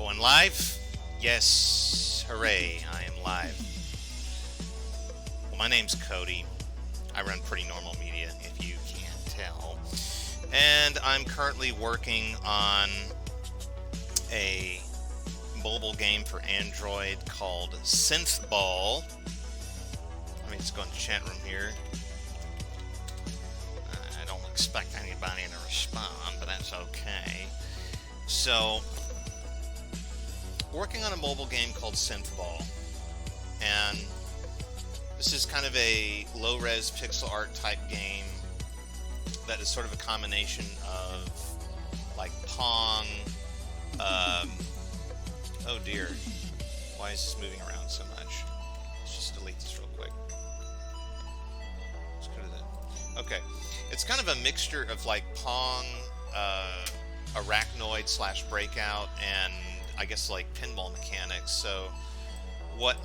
Going live? Yes, hooray, I am live. Well, my name's Cody. I run Pretty Normal Media, if you can't tell. And I'm currently working on a mobile game for Android called Synthball. Let me just go in the chat room here. I don't expect anybody to respond, but that's okay. So, working on a mobile game called Synthball, and this is kind of a low-res pixel art type game that is sort of a combination of like Pong. Oh dear, why is this moving around so much? Let's just delete this real quick. Let's go to that. Okay, it's kind of a mixture of like Pong, Arachnoid / Breakout, and I guess like pinball mechanics. So what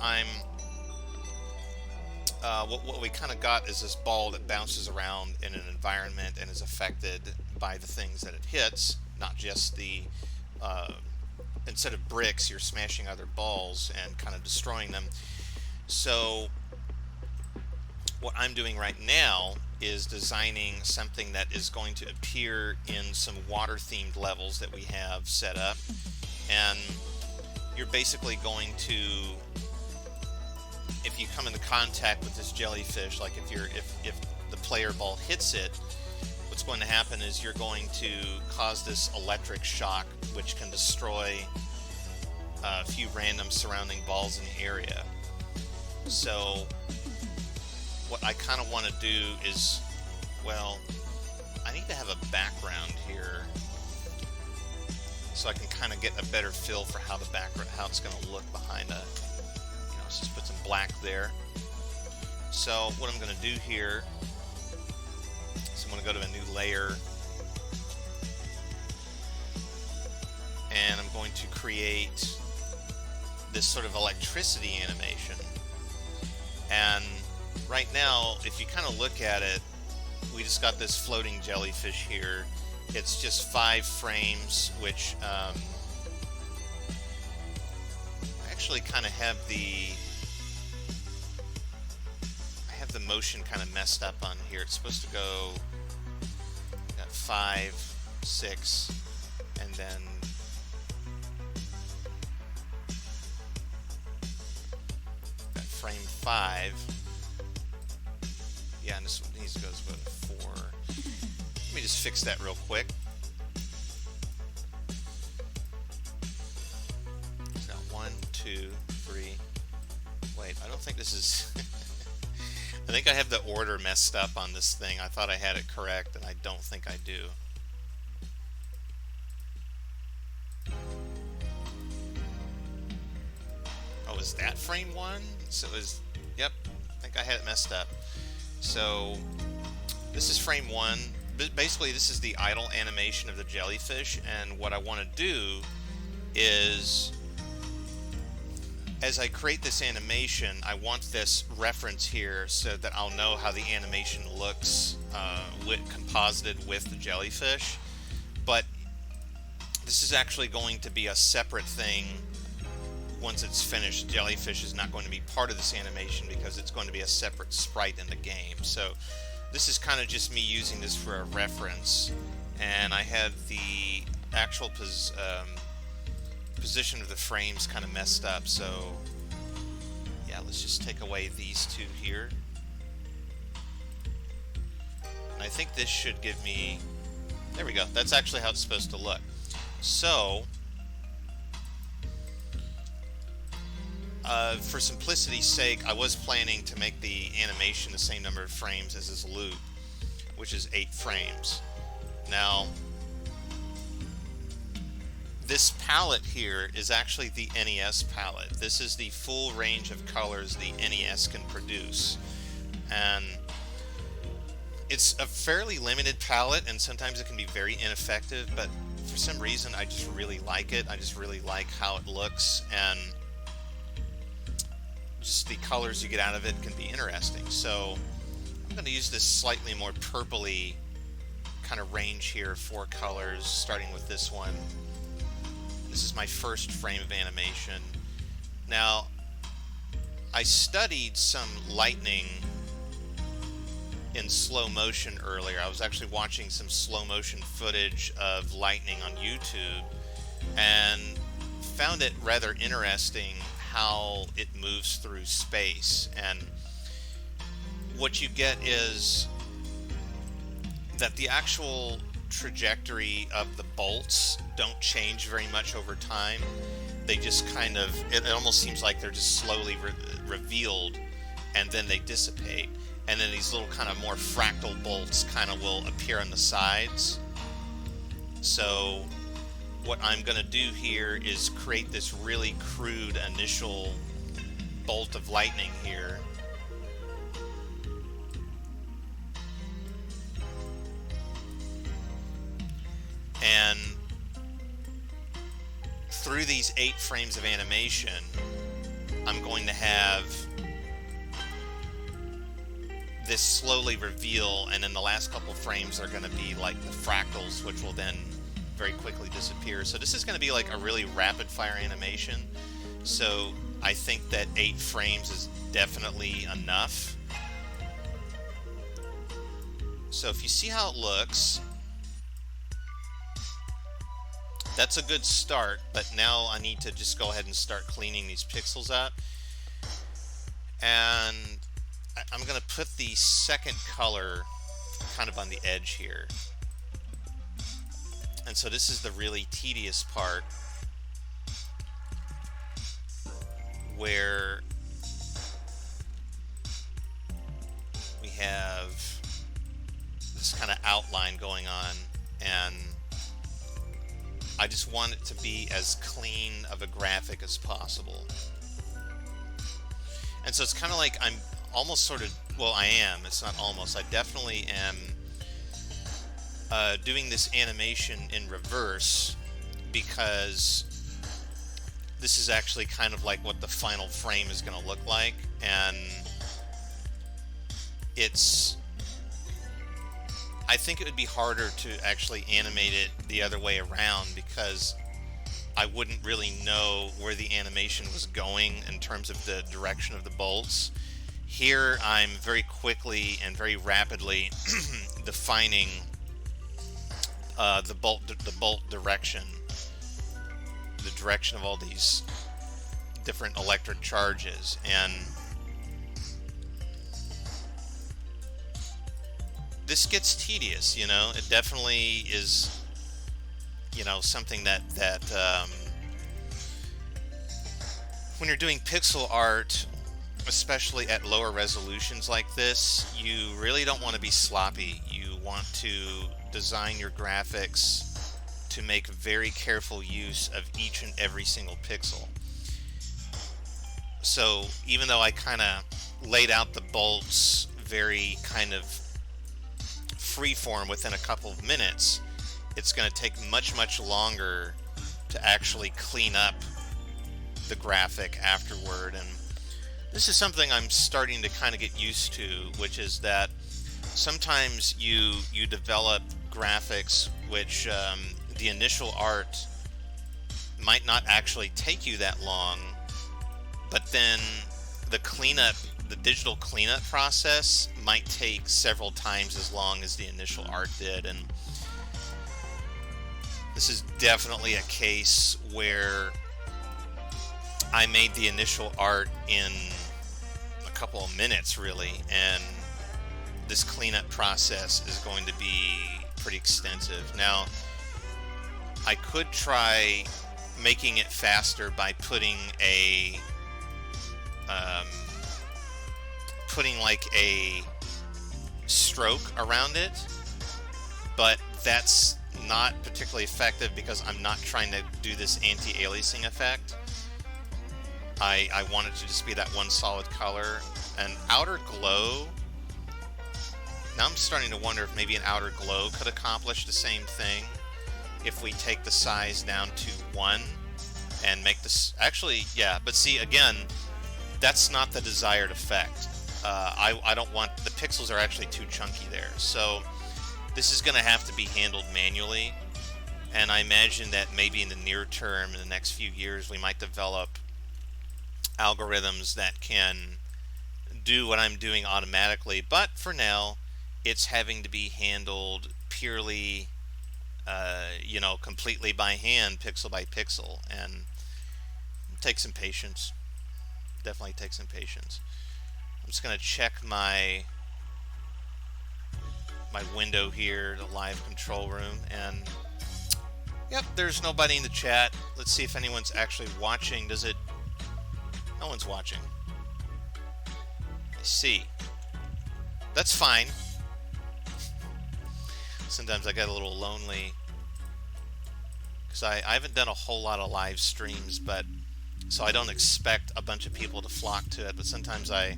what we kind of got is this ball that bounces around in an environment and is affected by the things that it hits, not just the instead of bricks, you're smashing other balls and kind of destroying them. So what I'm doing right now is designing something that is going to appear in some water-themed levels that we have set up. And you're basically going to, if you come into contact with this jellyfish, like if the player ball hits it, what's going to happen is you're going to cause this electric shock, which can destroy a few random surrounding balls in the area. So what I kind of want to do is, well, I need to have a background here so I can kind of get a better feel for how the background, how it's going to look behind let's just put some black there. So what I'm going to do here is I'm going to go to a new layer, and I'm going to create this sort of electricity animation. And right now, if you kind of look at it, we just got this floating jellyfish here. It's just 5 frames, which I actually kind of have the motion kind of messed up on here. It's supposed to go got 5, 6, and then got frame 5. Yeah, and this one needs to go to 4. Let me just fix that real quick. It's got 1, 2, 3. Wait, I don't think this is. I think I have the order messed up on this thing. I thought I had it correct, and I don't think I do. Oh, is that frame 1? So it was. Yep, I think I had it messed up. So this is frame 1. Basically, this is the idle animation of the jellyfish, and what I want to do is, as I create this animation, I want this reference here so that I'll know how the animation looks composited with the jellyfish. But this is actually going to be a separate thing once it's finished. The jellyfish is not going to be part of this animation because it's going to be a separate sprite in the game. So this is kind of just me using this for a reference, and I had the actual position of the frames kind of messed up. So yeah, let's just take away these 2 here, and I think this should give me, there we go, that's actually how it's supposed to look. So for simplicity's sake, I was planning to make the animation the same number of frames as this loop, which is 8 frames. Now, this palette here is actually the NES palette. This is the full range of colors the NES can produce. And it's a fairly limited palette, and sometimes it can be very ineffective, but for some reason I just really like it. I just really like how it looks, and just the colors you get out of it can be interesting. So I'm going to use this slightly more purpley kind of range here, 4 colors, starting with this one. This is my first frame of animation. Now, I studied some lightning in slow motion earlier. I was actually watching some slow motion footage of lightning on YouTube and found it rather interesting how it moves through space. And what you get is that the actual trajectory of the bolts don't change very much over time. They just kind of, it almost seems like they're just slowly revealed, and then they dissipate, and then these little kind of more fractal bolts kind of will appear on the sides. So what I'm going to do here is create this really crude initial bolt of lightning here. And through these 8 frames of animation, I'm going to have this slowly reveal, and then the last couple frames are going to be like the fractals, which will then very quickly disappear. So this is going to be like a really rapid fire animation. So I think that 8 frames is definitely enough. So if you see how it looks, that's a good start, but now I need to just go ahead and start cleaning these pixels up. And I'm going to put the second color kind of on the edge here. And so this is the really tedious part, where we have this kind of outline going on, and I just want it to be as clean of a graphic as possible. And so it's kind of like I'm almost sort of, well, I am, it's not almost, I definitely am doing this animation in reverse, because this is actually kind of like what the final frame is going to look like. And it's, I think it would be harder to actually animate it the other way around, because I wouldn't really know where the animation was going in terms of the direction of the bolts. Here I'm very quickly and very rapidly defining the bolt direction, the direction of all these different electric charges. And this gets tedious, you know. It definitely is, you know, something that when you're doing pixel art, especially at lower resolutions like this, you really don't want to be sloppy. You want to design your graphics to make very careful use of each and every single pixel. So even though I kind of laid out the bolts very kind of freeform within a couple of minutes, it's going to take much longer to actually clean up the graphic afterward. And this is something I'm starting to kind of get used to, which is that sometimes you develop graphics which the initial art might not actually take you that long, but then the digital cleanup process might take several times as long as the initial art did. And this is definitely a case where I made the initial art in a couple of minutes, really, and this cleanup process is going to be pretty extensive. Now, I could try making it faster by putting like a stroke around it, but that's not particularly effective because I'm not trying to do this anti-aliasing effect. I want it to just be that one solid color. An outer glow, now I'm starting to wonder if maybe an outer glow could accomplish the same thing if we take the size down to 1 and make this, actually, yeah, but see, again, that's not the desired effect. I don't want, the pixels are actually too chunky there, so this is going to have to be handled manually. And I imagine that maybe in the near term, in the next few years, we might develop algorithms that can do what I'm doing automatically. But for now, it's having to be handled purely, completely by hand, pixel by pixel, and it takes some patience. Definitely takes some patience. I'm just going to check my window here, the live control room, and yep, there's nobody in the chat. Let's see if anyone's actually watching. No one's watching. I see. That's fine. Sometimes I get a little lonely because I haven't done a whole lot of live streams, but so I don't expect a bunch of people to flock to it. But sometimes I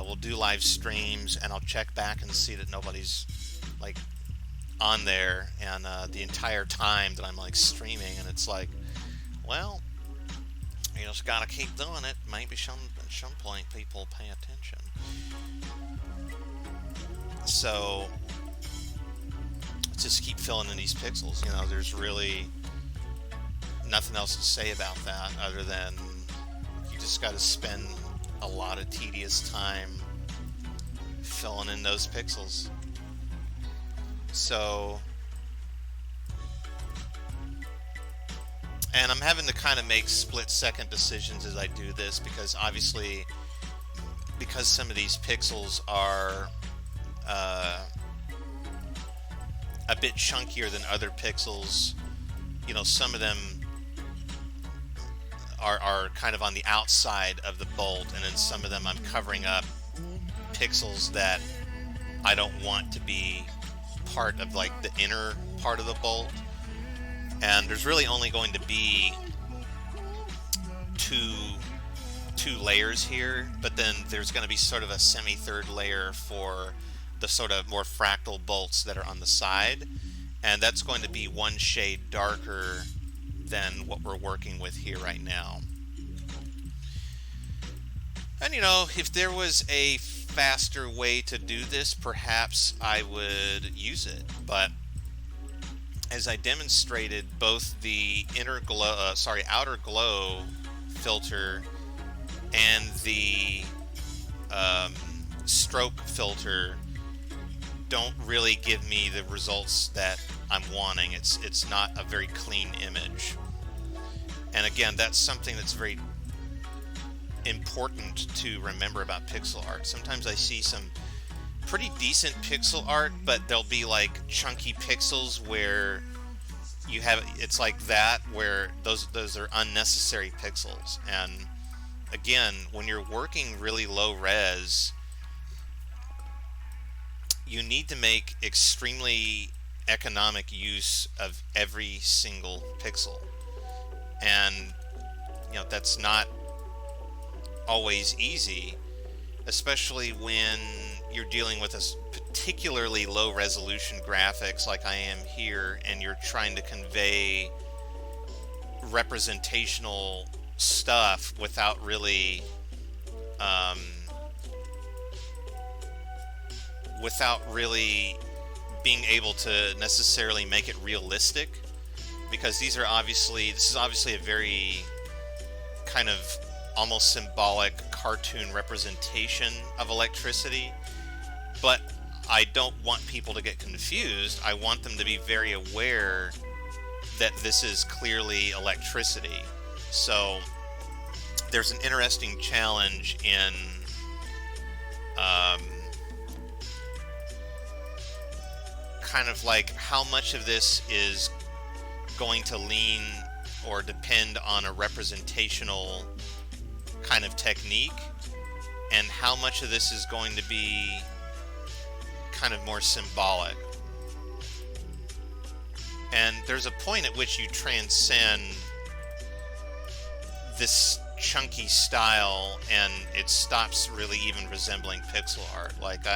will do live streams and I'll check back and see that nobody's like on there, and the entire time that I'm like streaming, and it's like, well, you just gotta keep doing it. Maybe at some point people pay attention. So let's just keep filling in these pixels. There's really nothing else to say about that other than you just got to spend a lot of tedious time filling in those pixels. So, and I'm having to kind of make split-second decisions as I do this, because obviously, because some of these pixels are a bit chunkier than other pixels, some of them are kind of on the outside of the bolt, and then some of them I'm covering up pixels that I don't want to be part of like the inner part of the bolt. And there's really only going to be two layers here, but then there's going to be sort of a semi-third layer for the sort of more fractal bolts that are on the side, and that's going to be one shade darker than what we're working with here right now. And if there was a faster way to do this, perhaps I would use it, but as I demonstrated, both the outer glow filter and the stroke filter don't really give me the results that I'm wanting. It's not a very clean image. And again, that's something that's very important to remember about pixel art. Sometimes I see some pretty decent pixel art, but there'll be like chunky pixels where you have, it's like that, where those are unnecessary pixels. And again, when you're working really low res, you need to make extremely economic use of every single pixel. And that's not always easy, especially when you're dealing with a particularly low resolution graphics like I am here, and you're trying to convey representational stuff without really being able to necessarily make it realistic, because this is obviously a very kind of almost symbolic cartoon representation of electricity, but I don't want people to get confused. I want them to be very aware that this is clearly electricity. So there's an interesting challenge in kind of like how much of this is going to lean or depend on a representational kind of technique, and how much of this is going to be kind of more symbolic. And there's a point at which you transcend this chunky style and it stops really even resembling pixel art. Like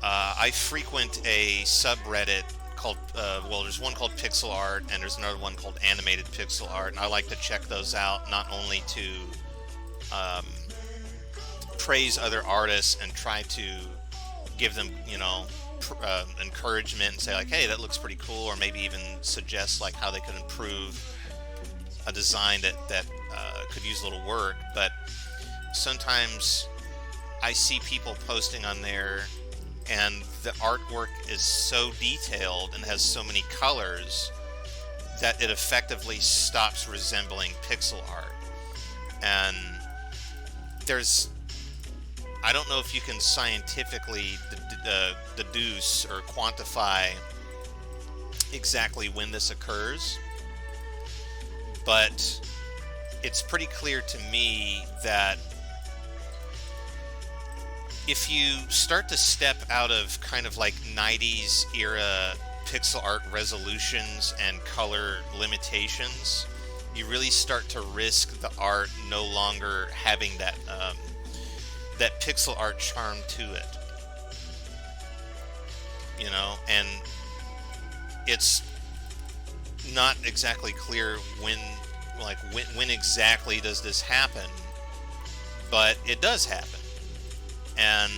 I frequent a subreddit called, there's one called Pixel Art, and there's another one called Animated Pixel Art, and I like to check those out, not only to praise other artists and try to give them, encouragement and say like, hey, that looks pretty cool, or maybe even suggest like how they could improve a design that could use a little work. But sometimes I see people posting on there and the artwork is so detailed and has so many colors that it effectively stops resembling pixel art. And I don't know if you can scientifically deduce or quantify exactly when this occurs, but it's pretty clear to me that if you start to step out of kind of like 90s era pixel art resolutions and color limitations, you really start to risk the art no longer having that that pixel art charm to it, you know. And it's not exactly clear when exactly does this happen, but it does happen. And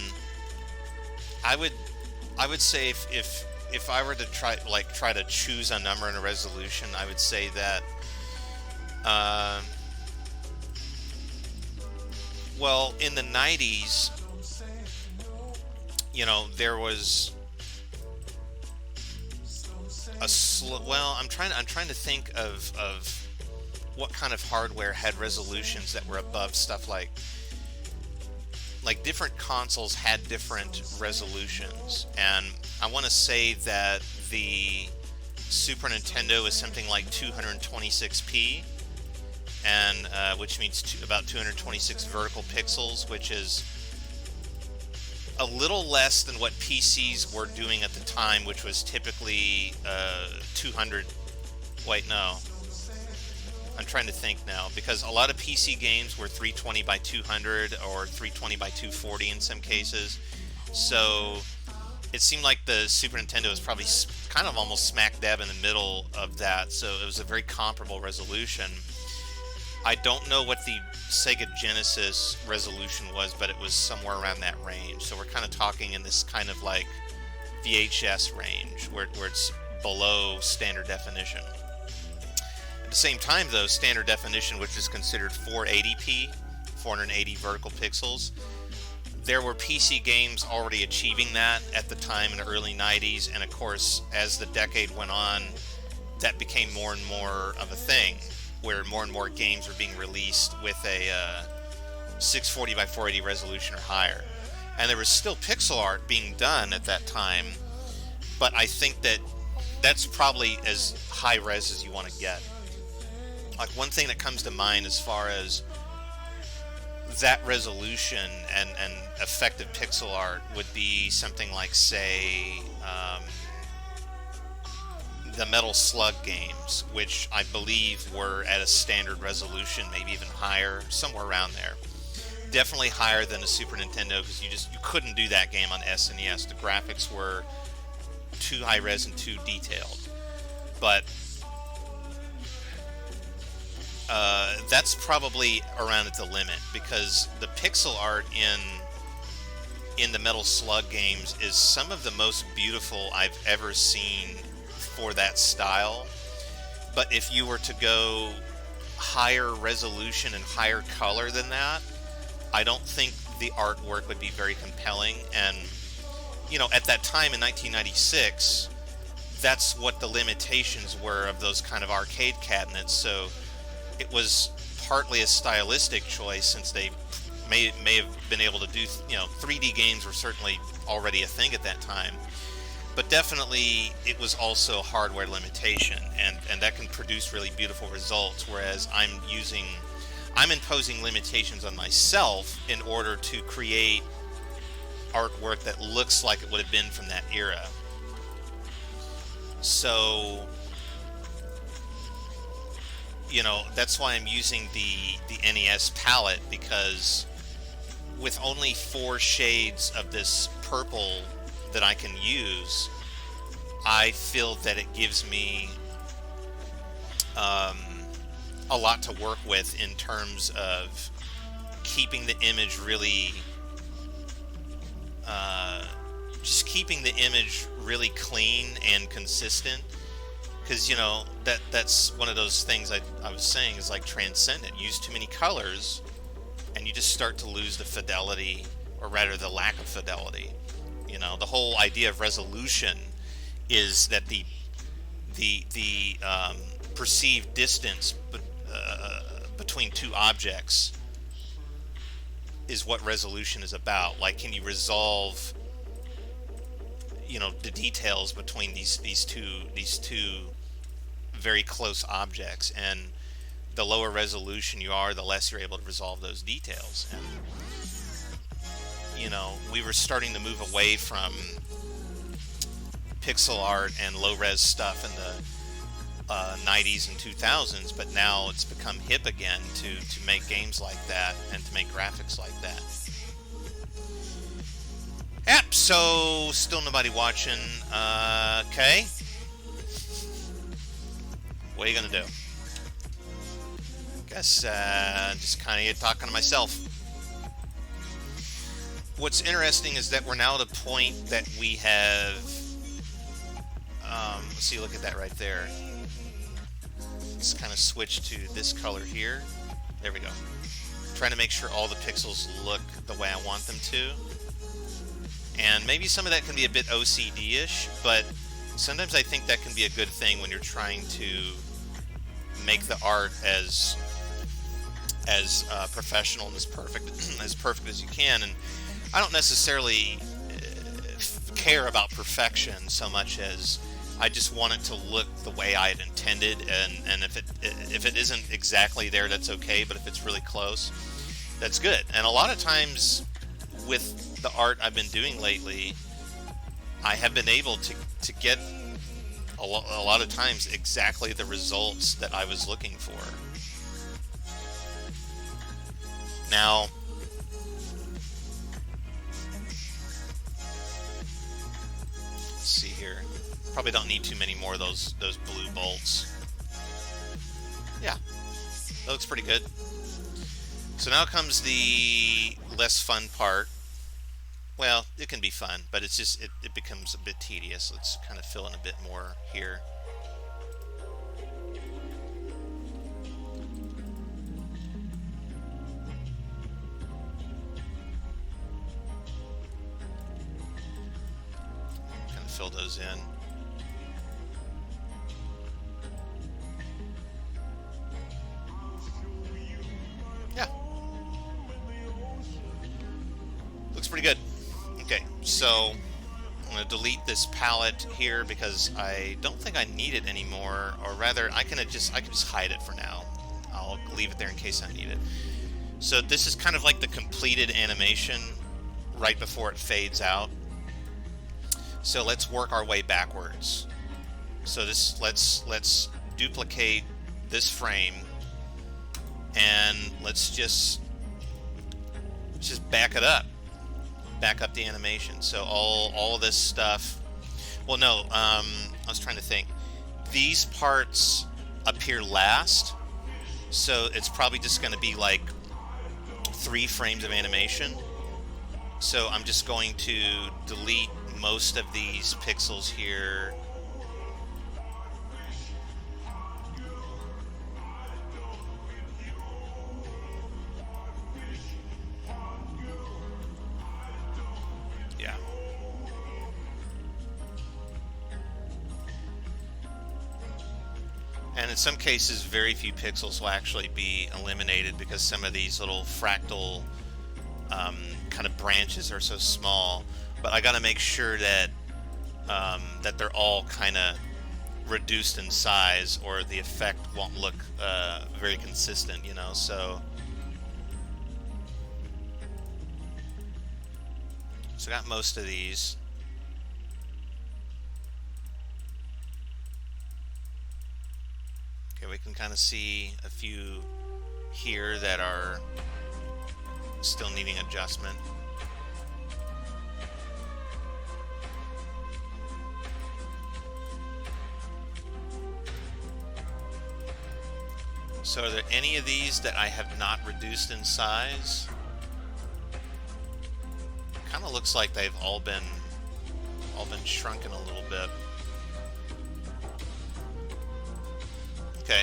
I would say if I were to try to choose a number and a resolution, I would say that well, in the 90s, you know, there was I'm trying to think of what kind of hardware had resolutions that were above stuff like different consoles had different resolutions, and I want to say that the Super Nintendo is something like 226p, and which means about 226 vertical pixels, which is a little less than what PCs were doing at the time, which was typically 200. Wait, no. I'm trying to think now, because a lot of PC games were 320 by 200 or 320 by 240 in some cases. So it seemed like the Super Nintendo was probably kind of almost smack dab in the middle of that. So it was a very comparable resolution. I don't know what the Sega Genesis resolution was, but it was somewhere around that range. So we're kind of talking in this kind of like VHS range where it's below standard definition. At the same time, though, standard definition, which is considered 480p, 480 vertical pixels, there were PC games already achieving that at the time in the early 90s, and of course, as the decade went on, that became more and more of a thing, where more and more games were being released with a 640 by 480 resolution or higher. And there was still pixel art being done at that time, but I think that that's probably as high res as you want to get. Like, one thing that comes to mind as far as that resolution and effective pixel art would be something like, say, the Metal Slug games, which I believe were at a standard resolution, maybe even higher, somewhere around there. Definitely higher than the Super Nintendo, because you couldn't do that game on SNES. The graphics were too high res and too detailed. But that's probably around at the limit, because the pixel art in the Metal Slug games is some of the most beautiful I've ever seen for that style. But if you were to go higher resolution and higher color than that, I don't think the artwork would be very compelling. And, you know, at that time in 1996, that's what the limitations were of those kind of arcade cabinets. So it was partly a stylistic choice, since they may have been able to do, you know, 3D games were certainly already a thing at that time. But definitely it was also a hardware limitation, and that can produce really beautiful results, whereas I'm imposing limitations on myself in order to create artwork that looks like it would have been from that era. So, you know, that's why I'm using the NES palette, because with only 4 shades of this purple that I can use, I feel that it gives me a lot to work with in terms of keeping the image really just keeping the image really clean and consistent, because, you know, that's one of those things I was saying is like transcendent. Use too many colors and you just start to lose the fidelity, or rather the lack of fidelity. You know, the whole idea of resolution is that the perceived distance between two objects is what resolution is about. Like, can you resolve, you know, the details between these two very close objects? And the lower resolution you are, the less you're able to resolve those details. And, you know, we were starting to move away from pixel art and low-res stuff in the 90s and 2000s, but now it's become hip again to make games like that and to make graphics like that. Yep, so still nobody watching. Okay. What are you gonna do? Guess just kind of talking to myself. What's interesting is that we're now at a point that we have. Let's see, look at that right there. Let's kind of switch to this color here. There we go. Trying to make sure all the pixels look the way I want them to. And maybe some of that can be a bit OCD-ish, but sometimes I think that can be a good thing when you're trying to make the art as professional and as perfect as you can. And I don't necessarily care about perfection so much as I just want it to look the way I had intended, and if it isn't exactly there, that's okay, but if it's really close, that's good. And a lot of times with the art I've been doing lately, I have been able to get a lot of times exactly the results that I was looking for. Now, let's see here. Probably don't need too many more of those blue bolts. Yeah, that looks pretty good. So now comes the less fun part. Well, it can be fun, but it's just it becomes a bit tedious. Let's kind of fill in a bit more here. Kind of fill those in. Yeah. Looks pretty good. Okay, so I'm going to delete this palette here because I don't think I need it anymore, or rather I can just hide it for now. I'll leave it there in case I need it. So this is kind of like the completed animation right before it fades out. So let's work our way backwards. So this let's duplicate this frame, and let's just back it up. Back up the animation. So all this stuff. Well, no, I was trying to think. These parts appear last, so it's probably just going to be like 3 frames of animation. So I'm just going to delete most of these pixels here. And in some cases, very few pixels will actually be eliminated because some of these little fractal kind of branches are so small. But I got to make sure that that they're all kind of reduced in size, or the effect won't look very consistent, you know. So I got most of these. Okay, we can kind of see a few here that are still needing adjustment. So are there any of these that I have not reduced in size? Kind of looks like they've all been all been shrunken a little bit. Okay.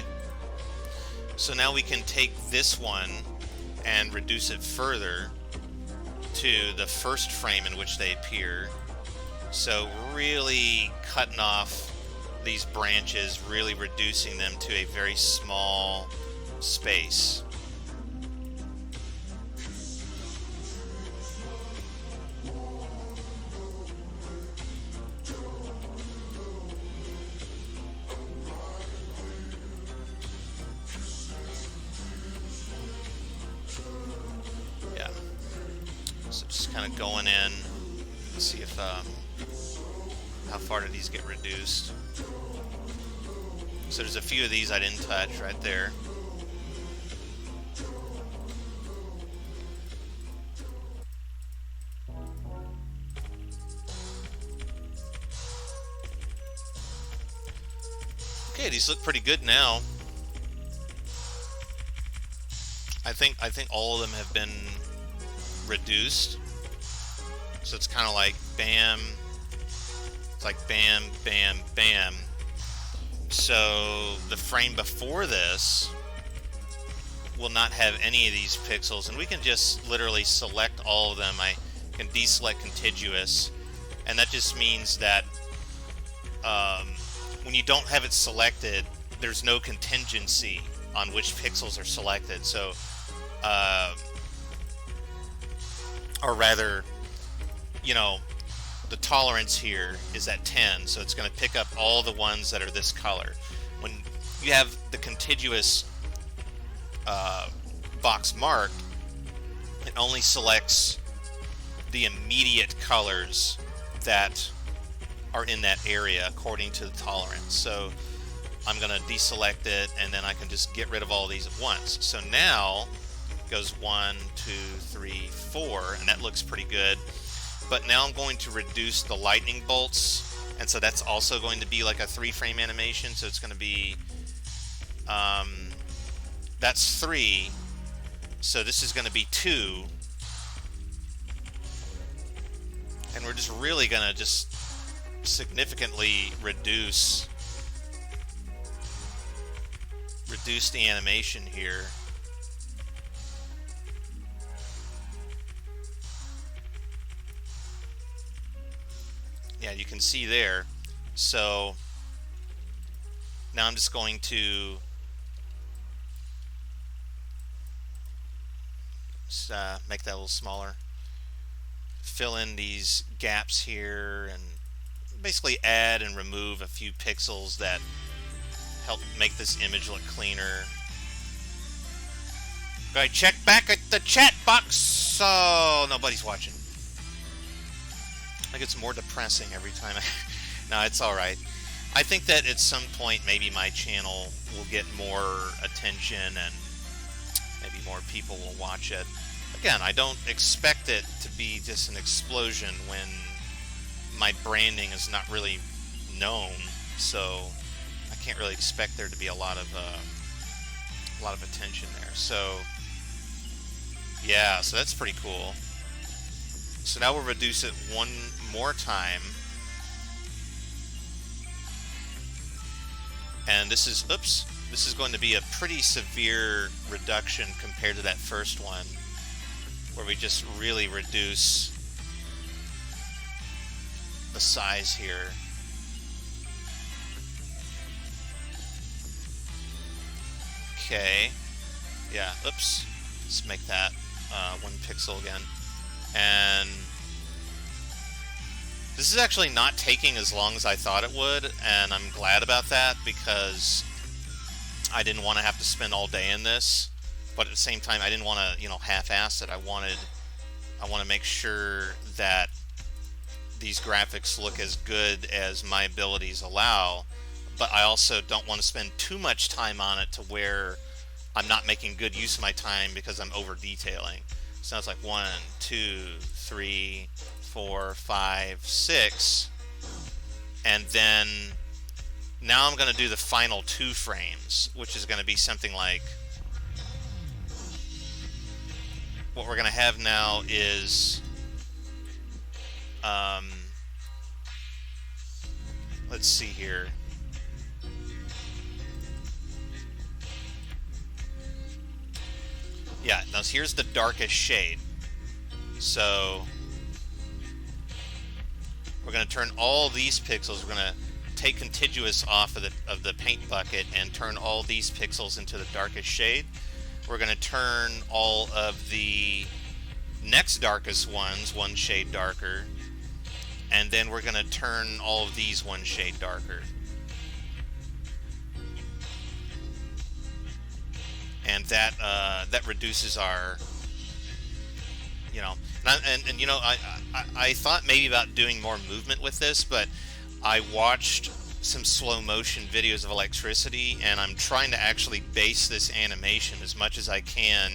So now we can take this one and reduce it further to the first frame in which they appear. So really cutting off these branches, really reducing them to a very small space. Yeah. So just kind of going in, see if how far do these get reduced. So there's a few of these I didn't touch right there. Okay, these look pretty good now. I think all of them have been reduced. So it's kind of like bam. It's like bam, bam, bam. So the frame before this will not have any of these pixels, and we can just literally select all of them. I can deselect contiguous, and that just means that when you don't have it selected, there's no contingency on which pixels are selected. So, or rather, you know, the tolerance here is at 10, so it's going to pick up all the ones that are this color. When you have the contiguous box marked, it only selects the immediate colors that are in that area according to the tolerance. So I'm going to deselect it, and then I can just get rid of all these at once. So now it goes 1, 2, 3, 4, and that looks pretty good. But now I'm going to reduce the lightning bolts, and so that's also going to be like a 3-frame animation. So it's going to be that's 3, so this is going to be 2, and we're just really going to just significantly reduce the animation here. Yeah, you can see there. So now I'm just going to make that a little smaller, fill in these gaps here, and basically add and remove a few pixels that help make this image look cleaner. Go check back at the chat box. So nobody's watching. I think it's more depressing every time. No, it's all right. I think that at some point maybe my channel will get more attention and maybe more people will watch it. Again, I don't expect it to be just an explosion when my branding is not really known, so I can't really expect there to be a lot of attention there. So yeah, so that's pretty cool. So now we'll reduce it one more time, and this is going to be a pretty severe reduction compared to that first one, where we just really reduce the size here. Okay, yeah, oops, let's make that 1 pixel again. And this is actually not taking as long as I thought it would, and I'm glad about that, because I didn't want to have to spend all day in this, but at the same time I didn't want to, half-ass it. I want to make sure that these graphics look as good as my abilities allow, but I also don't want to spend too much time on it to where I'm not making good use of my time because I'm over detailing. So it's like 1, 2, 3, 4, 5, 6, and then now I'm going to do the final 2 frames, which is going to be something like, what we're going to have now is let's see here. Yeah, now here's the darkest shade. So we're going to turn all these pixels. We're going to take contiguous off of the paint bucket and turn all these pixels into the darkest shade. We're going to turn all of the next darkest ones one shade darker, and then we're going to turn all of these one shade darker. And that that reduces our, you know, and you know, I thought maybe about doing more movement with this, but I watched some slow motion videos of electricity, and I'm trying to actually base this animation as much as I can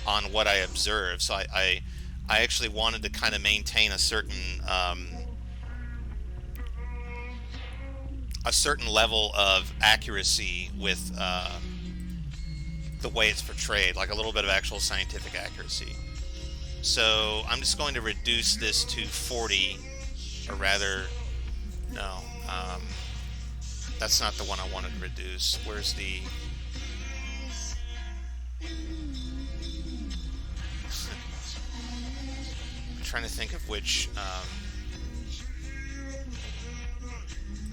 on what I observe. So I actually wanted to kind of maintain a certain level of accuracy with the way it's portrayed, like a little bit of actual scientific accuracy. So I'm just going to reduce this to 40, or rather, no, that's not the one I wanted to reduce. Where's the... I'm trying to think of which...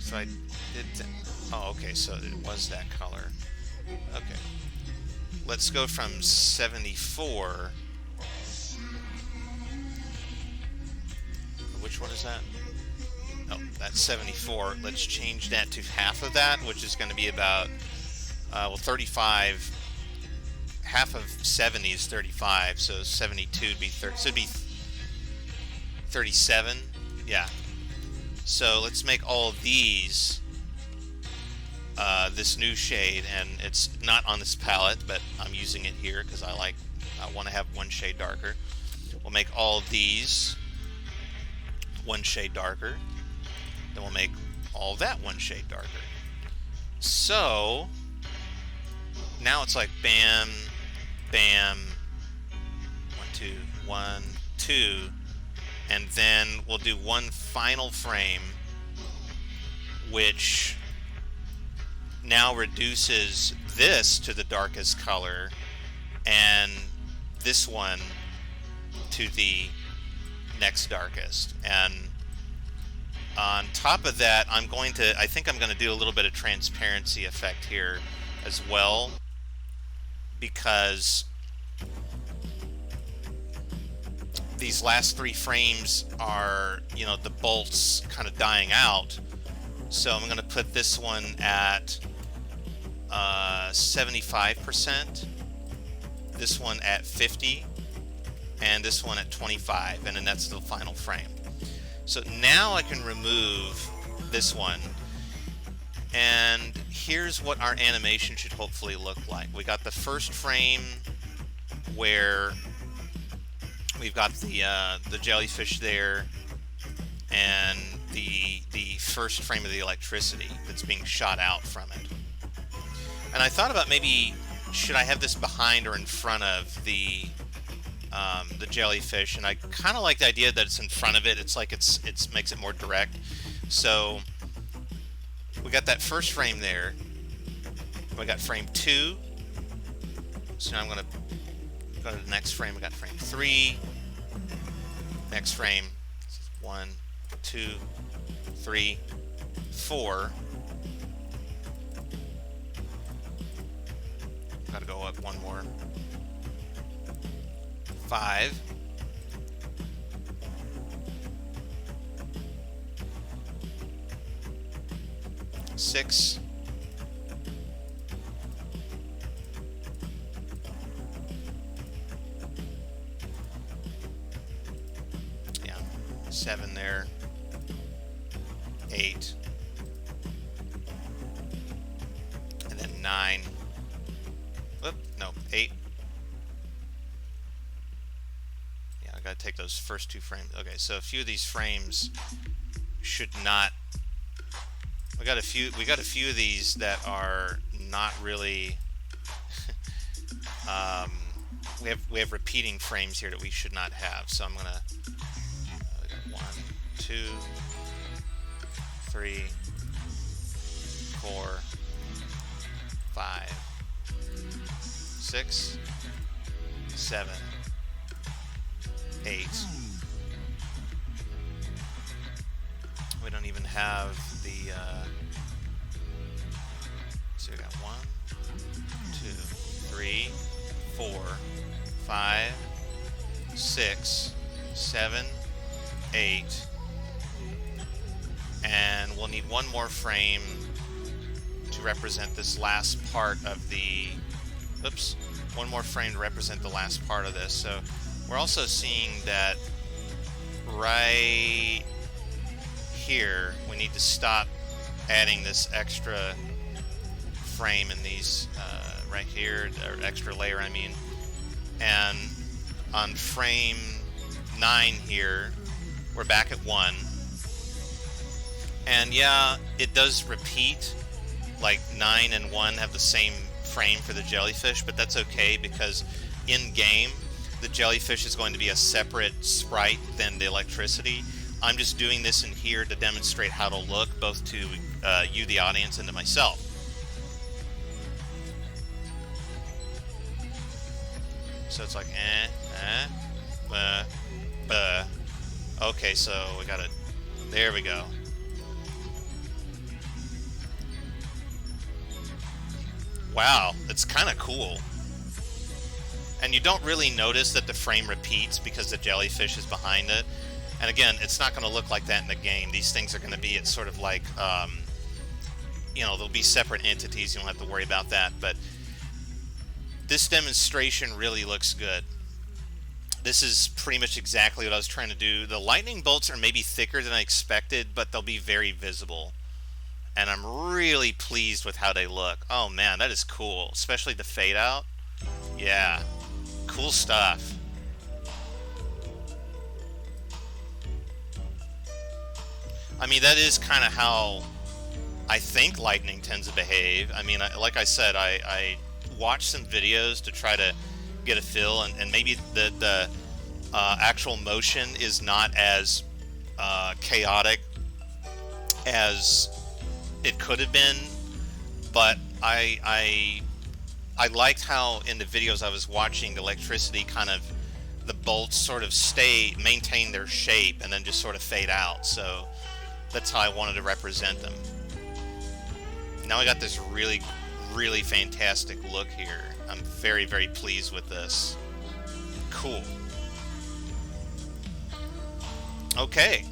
So I did... Oh, okay, so it was that color. Okay. Let's go from 74. Which one is that? Oh, that's 74. Let's change that to half of that, which is going to be about, well, 35. Half of 70 is 35, so 72 would be 30. So it'd be 37. Yeah. So let's make all of these this new shade, and it's not on this palette, but I'm using it here because I want to have one shade darker. We'll make all of these one shade darker. Then we'll make all that one shade darker. So now it's like bam, bam, 1, 2, 1, 2, and then we'll do one final frame, which now reduces this to the darkest color and this one to the next darkest. And on top of that, I think I'm going to do a little bit of transparency effect here as well, because these last 3 frames are, you know, the bolts kind of dying out. So I'm going to put this one at 75%, this one at 50, and this one at 25, and then that's the final frame. So now I can remove this one, and here's what our animation should hopefully look like. We got the first frame where we've got the jellyfish there, and the first frame of the electricity that's being shot out from it. And I thought about maybe, should I have this behind or in front of the jellyfish? And I kind of like the idea that it's in front of it. It's like it makes it more direct. So we got that first frame there. We got frame 2. So now I'm going to go to the next frame. We got frame 3. Next frame, 1, 2, 3, 4. Got to go up one more. 5. 6. 7 there. 8. And then 9. Whoop, no, 8. Yeah, I gotta take those first 2 frames. Okay, so a few of these frames should not. We got a few of these that are not really. We have repeating frames here that we should not have. So I'm gonna. 1, 2, 3, 4, 5, 6, 7, 8. We don't even have the, so we got 1, 2, 3, 4, 5, 6, 7, 8. And we'll need one more frame to represent this last part of the, oops, one more frame to represent the last part of this. So we're also seeing that right here, we need to stop adding this extra frame in these, right here, or extra layer, I mean. And on frame 9 here, we're back at 1. And yeah, it does repeat, like 9 and 1 have the same frame for the jellyfish, but that's okay because in game, the jellyfish is going to be a separate sprite than the electricity. I'm just doing this in here to demonstrate how to look, both to you, the audience, and to myself. So it's like, okay, so we got it. There we go. Wow, that's kind of cool. And you don't really notice that the frame repeats because the jellyfish is behind it. And again, it's not going to look like that in the game. These things are going to be, it's sort of like, you know, they'll be separate entities. You don't have to worry about that. But this demonstration really looks good. This is pretty much exactly what I was trying to do. The lightning bolts are maybe thicker than I expected, but they'll be very visible. And I'm really pleased with how they look. Oh man, that is cool. Especially the fade out. Yeah, cool stuff. I mean, that is kind of how I think lightning tends to behave. I mean, like I said, I watched some videos to try to get a feel, and maybe the actual motion is not as chaotic as it could have been, but I liked how in the videos I was watching, the electricity kind of, the bolts sort of maintain their shape and then just sort of fade out. So that's how I wanted to represent them. Now I got this really, really fantastic look here. I'm very, very pleased with this. Cool. Okay.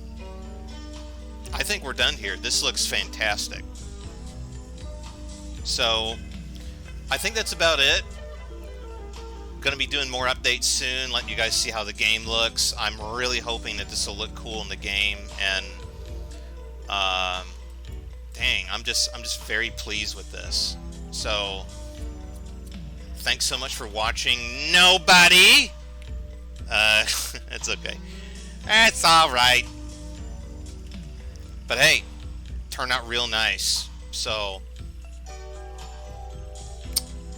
I think we're done here. This looks fantastic. So, I think that's about it. Going to be doing more updates soon, letting you guys see how the game looks. I'm really hoping that this will look cool in the game, and dang, I'm just very pleased with this. So, thanks so much for watching. Nobody. It's okay. It's all right. But hey, turned out real nice. So,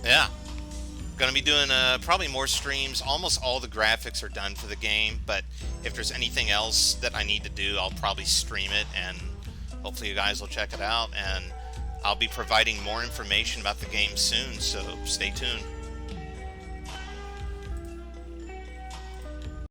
yeah. Gonna be doing probably more streams. Almost all the graphics are done for the game, but if there's anything else that I need to do, I'll probably stream it, and hopefully you guys will check it out, and I'll be providing more information about the game soon, so stay tuned.